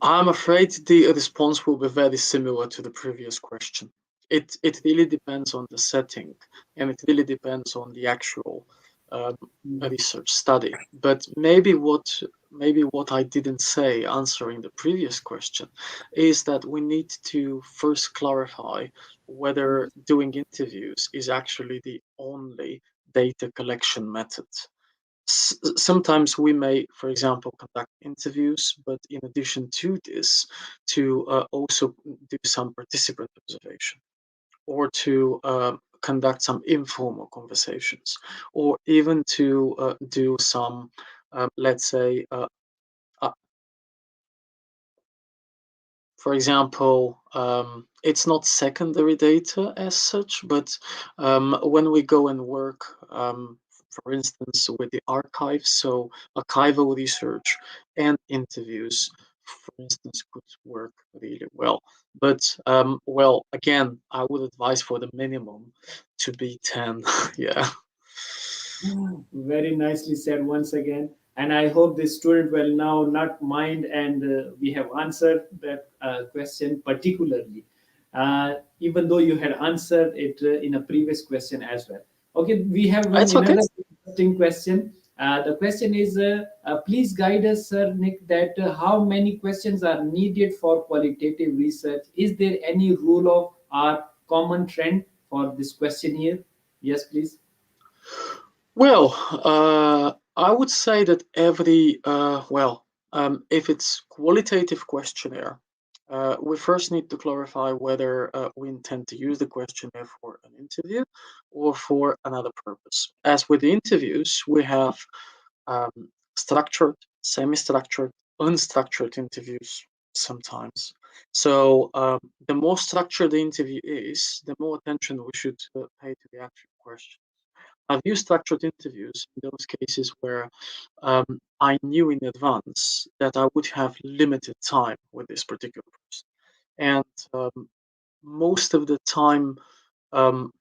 I'm afraid the response will be very similar to the previous question. It really depends on the setting, and it really depends on the actual um, research study. But maybe what I didn't say answering the previous question is that we need to first clarify whether doing interviews is actually the only data collection method. Sometimes we may, for example, conduct interviews, but in addition to this, to also do some participant observation or to conduct some informal conversations or even to do some, let's say, uh, for example, it's not secondary data as such, but when we go and work, for instance, with the archives, so archival research and interviews. for instance, could work really well. But well, again, I would advise for the minimum to be 10. Yeah. Very nicely said once again. And I hope the student will now not mind, and we have answered that question particularly, even though you had answered it in a previous question as well. Okay, we have one It's okay. another interesting question. The question is, please guide us, Sir Nick, that how many questions are needed for qualitative research? Is there any rule of or common trend for this question here? Yes, please. Well, I would say that if it's qualitative questionnaire, we first need to clarify whether we intend to use the questionnaire for an interview or for another purpose. As with the interviews, we have um, structured, semi-structured, unstructured interviews sometimes. So the more structured the interview is, the more attention we should pay to the actual question. I've used structured interviews in those cases where I knew in advance that I would have limited time with this particular person. And most of the time um,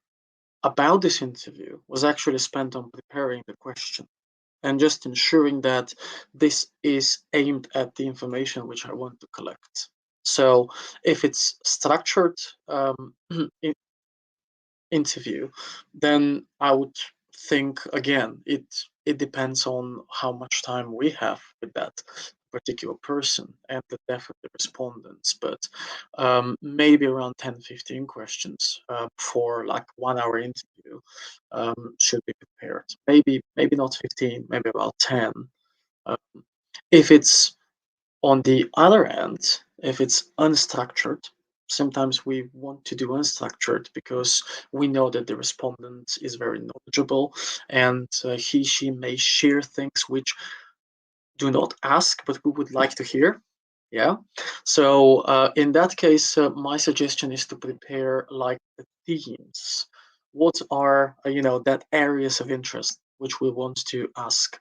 about this interview was actually spent on preparing the question and just ensuring that this is aimed at the information which I want to collect. So if it's structured interview, then I would think again, it depends on how much time we have with that particular person and the depth of the respondents. But maybe around 10, 15 questions for like 1 hour interview should be prepared. Maybe not 15, maybe about 10. Um, if it's on the other end, if it's unstructured, sometimes we want to do unstructured because we know that the respondent is very knowledgeable and he, she may share things which do not ask, but we would like to hear. Yeah. So in that case, my suggestion is to prepare like the themes. What are, that areas of interest which we want to ask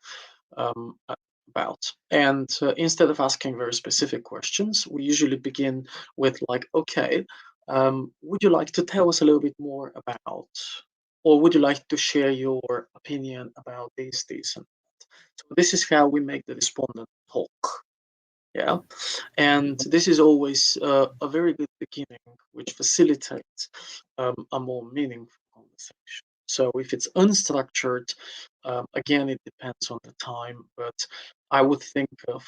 about. And instead of asking very specific questions, we usually begin with like, okay, would you like to tell us a little bit more about, or would you like to share your opinion about this, and that? So this is how we make the respondent talk. Yeah, and this is always a very good beginning, which facilitates a more meaningful conversation. So if it's unstructured, again, it depends on the time, but I would think of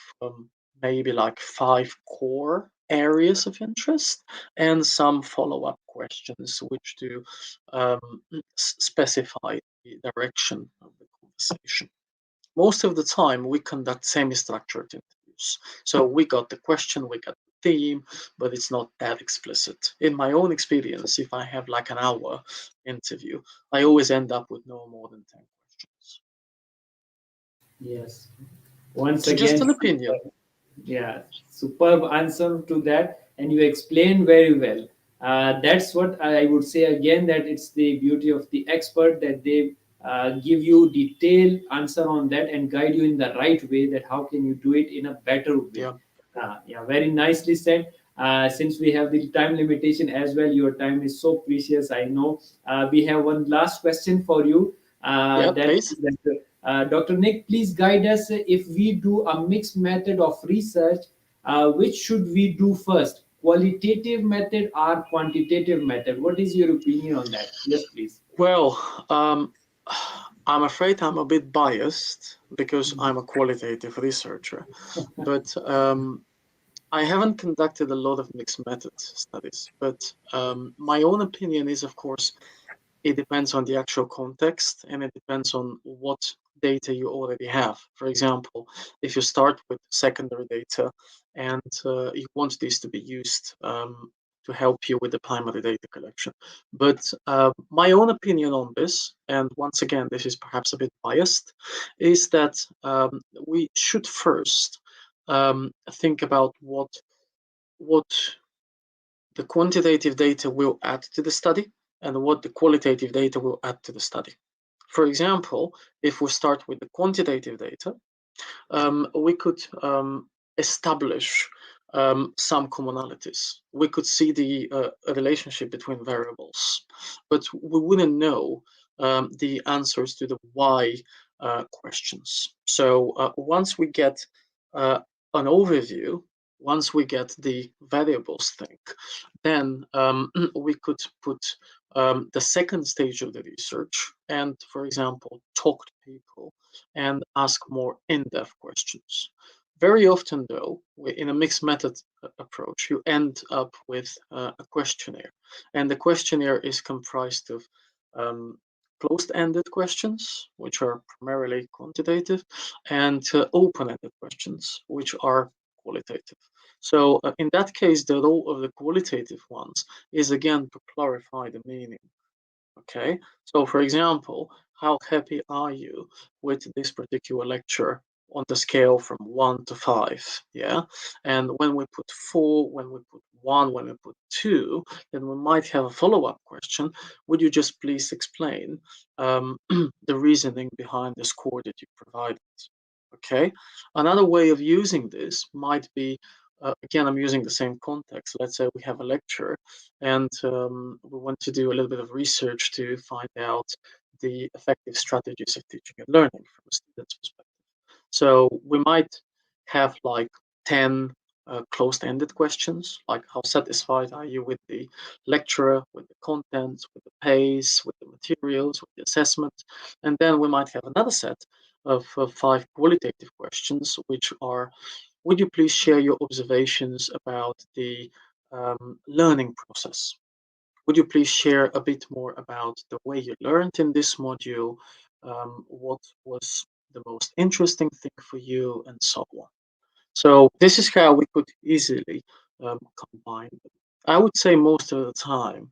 maybe like 5 core areas of interest and some follow-up questions which do um, specify the direction of the conversation. Most of the time, we conduct semi-structured interviews. So we got the question, we got the theme, but it's not that explicit. In my own experience, if I have like an hour interview, I always end up with no more than 10 questions. Yes. Once So just again, an opinion. yeah, superb answer to that, and you explained very well. That's what I would say again, that it's the beauty of the expert, that they give you detailed answer on that and guide you in the right way, that how can you do it in a better way. Yeah, Yeah, very nicely said. Since we have the time limitation as well, your time is so precious, I know. We have one last question for you. yeah, That please. is that Dr. Nick, please guide us. If we do a mixed method of research, which should we do first? Qualitative method or quantitative method? What is your opinion on that? Yes, please. Well, I'm afraid I'm a bit biased because I'm a qualitative researcher, but I haven't conducted a lot of mixed method studies. But my own opinion is, of course, it depends on the actual context and it depends on what data you already have. For example, if you start with secondary data and you want these to be used to help you with the primary data collection. But my own opinion on this, and once again, this is perhaps a bit biased, is that we should first think about what the quantitative data will add to the study and what the qualitative data will add to the study. For example, if we start with the quantitative data, we could establish some commonalities. We could see the relationship between variables, but we wouldn't know the answers to the why questions. So once we get uh, an overview, once we get the variables thing, then we could put the second stage of the research and, for example, talk to people and ask more in-depth questions. Very often, though, in a mixed method approach, you end up with a questionnaire. And the questionnaire is comprised of um, closed-ended questions, which are primarily quantitative, and open-ended questions, which are qualitative. So in that case, the role of the qualitative ones is again to clarify the meaning. Okay, so for example, how happy are you with this particular lecture on the scale from 1 to 5? Yeah, and when we put 4, when we put 1, when we put 2, then we might have a follow-up question. Would you just please explain the reasoning behind the score that you provided? Okay, another way of using this might be. Again, I'm using the same context. Let's say we have a lecture and we want to do a little bit of research to find out the effective strategies of teaching and learning from a student's perspective. So we might have like 10 closed-ended questions, like how satisfied are you with the lecturer, with the contents, with the pace, with the materials, with the assessment. And then we might have another set of 5 qualitative questions, which are, would you please share your observations about the learning process? Would you please share a bit more about the way you learned in this module? What was the most interesting thing for you, and so on. So this is how we could easily combine them. I would say most of the time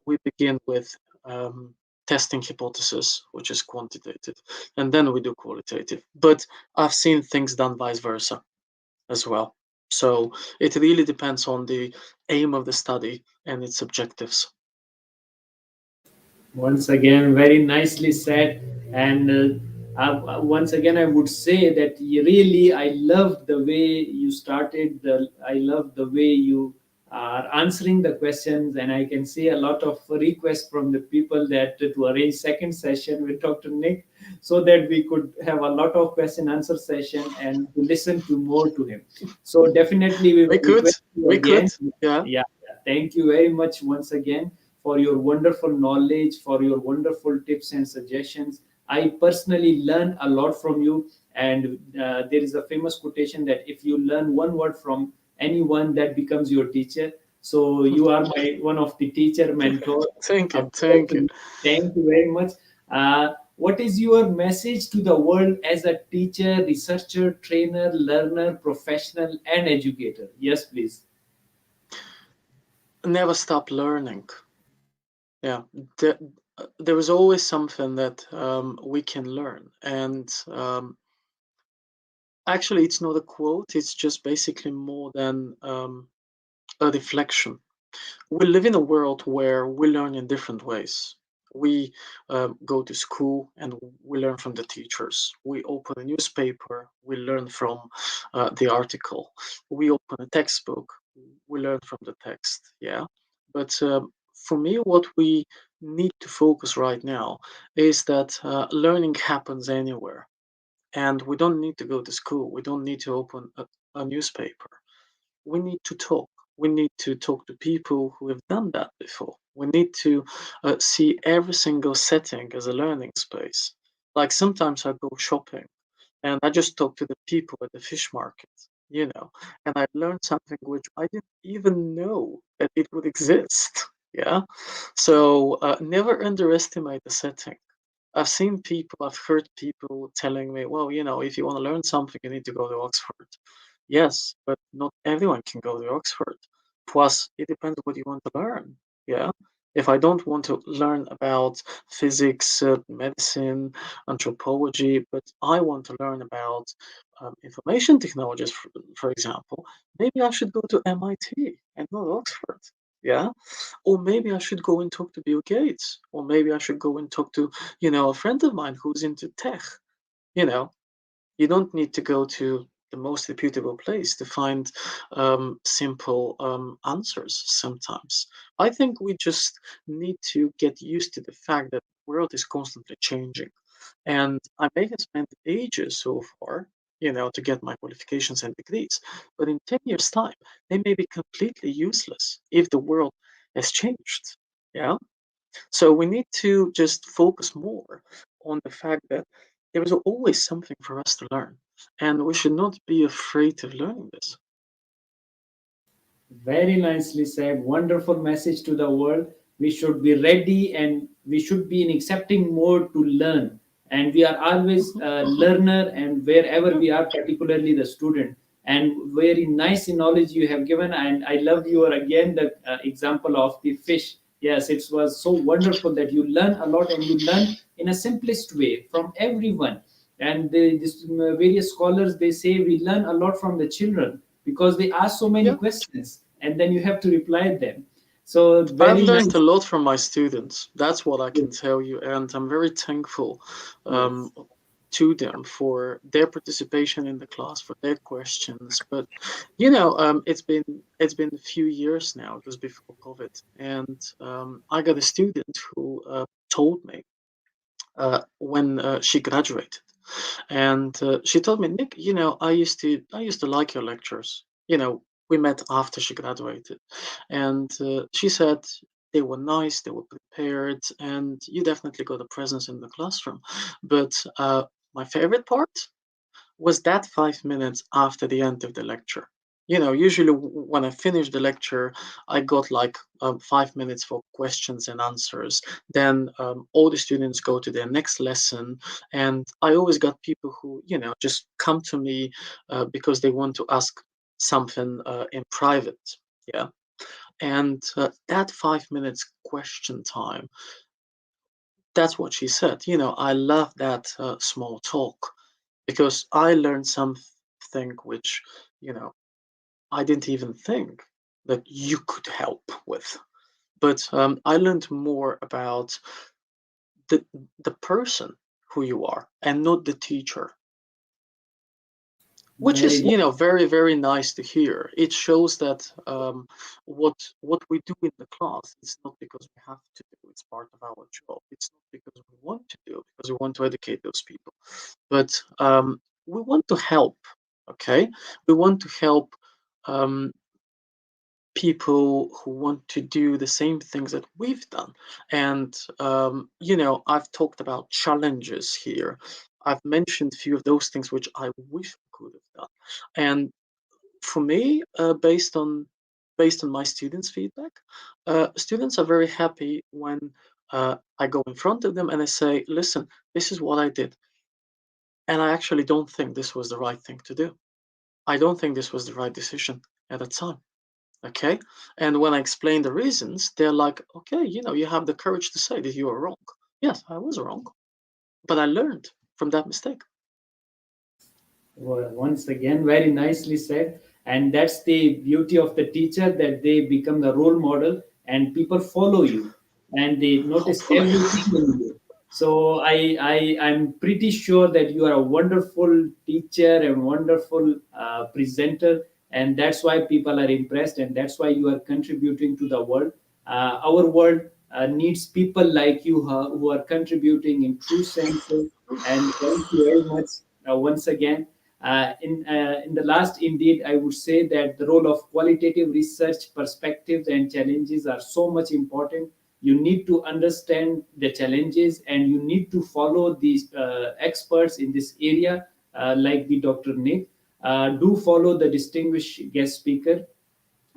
we begin with testing hypothesis, which is quantitative, and then we do qualitative. But I've seen things done vice versa as well. So it really depends on the aim of the study and its objectives. Once again, very nicely said. And once again, I would say that really, I love the way you started. I love the way you are answering the questions, and I can see a lot of requests from the people that to arrange second session with Dr. Nick, so that we could have a lot of question answer session and to listen to more to him. So definitely, we We will could, request you we could, again. yeah. Yeah, yeah. Thank you very much once again for your wonderful knowledge, for your wonderful tips and suggestions. I personally learn a lot from you. And there is a famous quotation that if you learn one word from anyone, that becomes your teacher. So you are my one of the teacher mentor. Thank you, thank you. Thank you very much. What is your message to the world as a teacher, researcher, trainer, learner, professional, and educator? Yes, please. Never stop learning. Yeah, there is always something that we can learn. And actually, it's not a quote, it's just basically more than a reflection. We live in a world where we learn in different ways. We go to school and we learn from the teachers. We open a newspaper, we learn from the article. We open a textbook, we learn from the text. Yeah. But for me, what we need to focus right now is that learning happens anywhere. And we don't need to go to school, we don't need to open a newspaper. We need to talk. We need to talk to people who have done that before. We need to see every single setting as a learning space. Like sometimes I go shopping and I just talk to the people at the fish market, and I learned something which I didn't even know that it would exist. Yeah. So never underestimate the setting. I've heard people telling me, well, if you want to learn something, you need to go to Oxford. Yes, but not everyone can go to Oxford. Plus, it depends what you want to learn. Yeah. If I don't want to learn about physics, medicine, anthropology, but I want to learn about information technologies, for example, maybe I should go to MIT and not Oxford. Yeah. Or maybe I should go and talk to Bill Gates. Or maybe I should go and talk to, a friend of mine who's into tech. You know, you don't need to go to the most reputable place to find simple answers sometimes. I think we just need to get used to the fact that the world is constantly changing. And I may have spent ages so far, to get my qualifications and degrees, but in 10 years' time, they may be completely useless if the world has changed. Yeah. So we need to just focus more on the fact that there is always something for us to learn, and we should not be afraid of learning this. Very nicely said. Wonderful message to the world. We should be ready and we should be in accepting mode to learn. And we are always Mhm. a learner, and wherever Yeah, we are, particularly the student. And very nice knowledge you have given. And I love your again the example of the fish. Yes, it was so wonderful that you learn a lot and you learn in a simplest way from everyone. And various scholars they say we learn a lot from the children because they ask so many yeah. questions and then you have to reply them. So I've very learned a nice. lot from my students. That's what I can Yes, tell you, and I'm very thankful yes. um, to them for their participation in the class, for their questions. But it's been a few years now. It was before COVID, and I got a student who told me when she graduated, and she told me, Nick, I used to like your lectures. We met after she graduated, and she said they were nice, they were prepared, and you definitely got a presence in the classroom. But my favorite part was that 5 minutes after the end of the lecture. Usually when I finished the lecture, I got like 5 minutes for questions and answers. Then all the students go to their next lesson, and I always got people who, just come to me because they want to ask something in private. Yeah. And that 5 minutes question time, that's what she said. I love that small talk because I learned something which, you know, I didn't even think that you could help with. But I learned more about the the person who you are and not the teacher, which is, Very very, very nice to hear. It shows that what we do in the class is not because we have to do, it's part of our job. It's not because we want to do, because we want to educate those people, but we want to help. Okay, we want to help um, people who want to do the same things that we've done. And, I've talked about challenges here. I've mentioned a few of those things which I wish I could have done. And for me, based on my students' feedback, students are very happy when I go in front of them and I say, listen, this is what I did. And I actually don't think this was the right thing to do. I don't think this was the right decision at the time. Okay. And when I explain the reasons, they're like, okay, you have the courage to say that you are wrong. Yes, I was wrong, but I learned from that mistake. well, once again, very nicely said. And that's the beauty of the teacher that they become the role model and people follow you and they notice Hopefully. everything in you. So I'm pretty sure that you are a wonderful teacher and wonderful presenter, and that's why people are impressed, and that's why you are contributing to the world. Our world needs people like you who are contributing in true sense. And thank you very much once again. In the last, indeed, I would say that the role of qualitative research perspectives and challenges are so much important. You need to understand the challenges and you need to follow these experts in this area, like the Dr. Nick. Do follow the distinguished guest speaker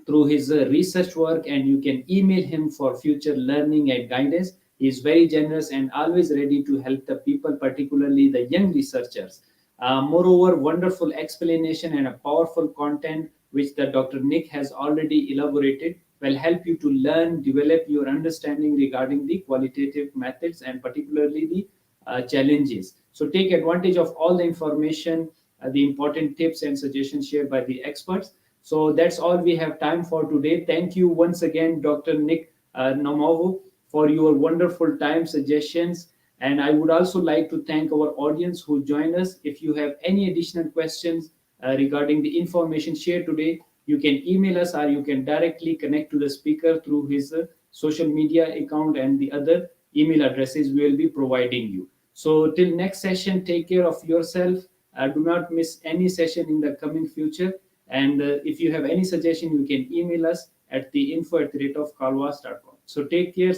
through his research work, and you can email him for future learning and guidance. He is very generous and always ready to help the people, particularly the young researchers. Moreover, wonderful explanation and a powerful content which the Dr. Nick has already elaborated will help you to learn, develop your understanding regarding the qualitative methods and particularly the challenges. So take advantage of all the information, the important tips and suggestions shared by the experts. So that's all we have time for today. Thank you once again, Dr. Nick NAUMOV, for your wonderful time suggestions. And I would also like to thank our audience who joined us. If you have any additional questions, regarding the information shared today, you can email us or you can directly connect to the speaker through his social media account and the other email addresses we will be providing you. So, till next session, take care of yourself. Do not miss any session in the coming future. And if you have any suggestion, you can email us at the info@calvas.com. So, take care.